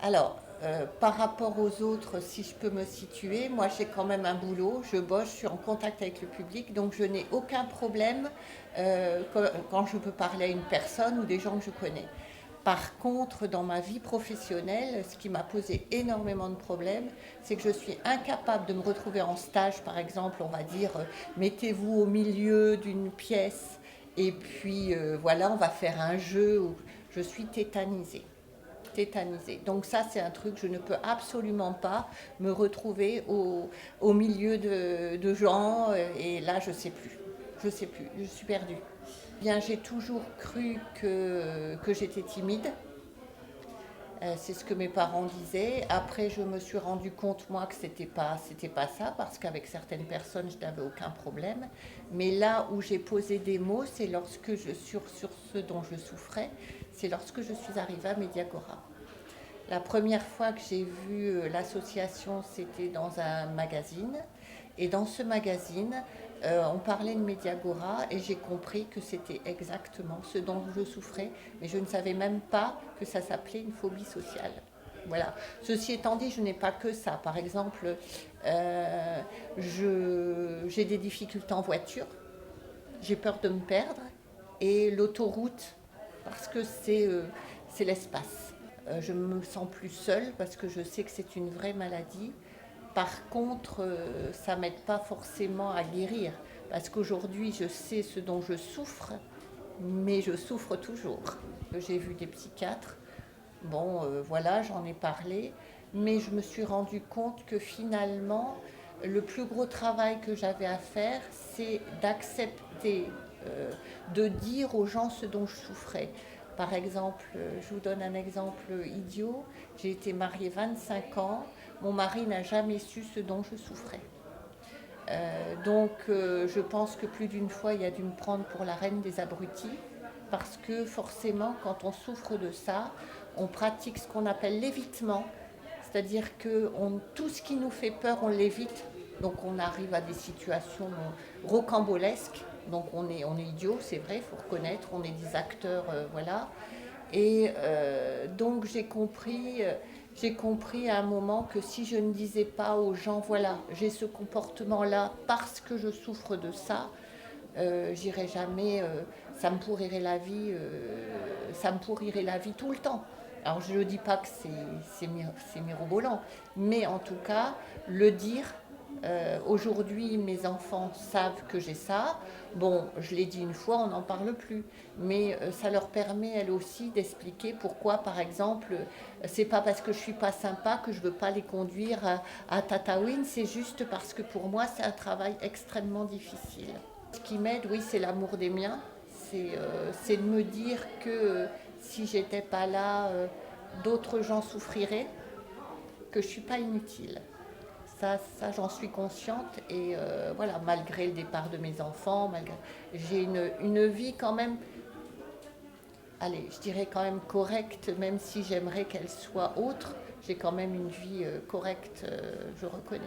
Alors, par rapport aux autres, si je peux me situer, moi j'ai quand même un boulot, je bosse, je suis en contact avec le public, donc je n'ai aucun problème quand je peux parler à une personne ou des gens que je connais. Par contre, dans ma vie professionnelle, ce qui m'a posé énormément de problèmes, c'est que je suis incapable de me retrouver en stage, par exemple, on va dire, mettez-vous au milieu d'une pièce et puis voilà, on va faire un jeu. Je suis tétanisée. Tétanisée. Donc ça, c'est un truc, je ne peux absolument pas me retrouver au milieu de gens et là, je sais plus. Je sais plus, je suis perdue. Bien, j'ai toujours cru que j'étais timide. C'est ce que mes parents disaient. Après, je me suis rendu compte, moi, que c'était pas ça, parce qu'avec certaines personnes, je n'avais aucun problème. Mais là où j'ai posé des mots, c'est sur ce dont je souffrais, c'est lorsque je suis arrivée à Mediagora. La première fois que j'ai vu l'association, c'était dans un magazine. Et dans ce magazine, on parlait de Mediagora et j'ai compris que c'était exactement ce dont je souffrais, mais je ne savais même pas que ça s'appelait une phobie sociale. Voilà. Ceci étant dit, je n'ai pas que ça. Par exemple, j'ai des difficultés en voiture, j'ai peur de me perdre, et l'autoroute, parce que c'est l'espace. Je me sens plus seule parce que je sais que c'est une vraie maladie. Par contre, ça m'aide pas forcément à guérir parce qu'aujourd'hui, je sais ce dont je souffre, mais je souffre toujours. J'ai vu des psychiatres, bon, voilà, j'en ai parlé, mais je me suis rendu compte que finalement, le plus gros travail que j'avais à faire, c'est d'accepter, de dire aux gens ce dont je souffrais. Par exemple, je vous donne un exemple idiot, j'ai été mariée 25 ans, mon mari n'a jamais su ce dont je souffrais. Donc je pense que plus d'une fois il a dû me prendre pour la reine des abrutis parce que forcément quand on souffre de ça, on pratique ce qu'on appelle l'évitement, c'est-à-dire que tout ce qui nous fait peur on l'évite, donc on arrive à des situations rocambolesques, donc on est idiot, c'est vrai, il faut reconnaître, on est des acteurs, voilà. Et donc j'ai compris à un moment que si je ne disais pas aux gens, voilà, j'ai ce comportement-là parce que je souffre de ça, j'irai jamais, ça me pourrirait la vie, ça me pourrirait la vie tout le temps. Alors je ne dis pas que c'est mirobolant, mais en tout cas, le dire, aujourd'hui mes enfants savent que j'ai ça. Bon, je l'ai dit une fois, on n'en parle plus, mais ça leur permet elles aussi d'expliquer pourquoi, par exemple, c'est pas parce que je suis pas sympa que je veux pas les conduire à Tataouine, c'est juste parce que pour moi c'est un travail extrêmement difficile. Ce qui m'aide, oui, c'est l'amour des miens. C'est de me dire que si j'étais pas là, d'autres gens souffriraient, que je suis pas inutile. Ça j'en suis consciente et voilà, malgré le départ de mes enfants, j'ai une vie quand même, allez, je dirais quand même correcte, même si j'aimerais qu'elle soit autre, j'ai quand même une vie correcte, je reconnais.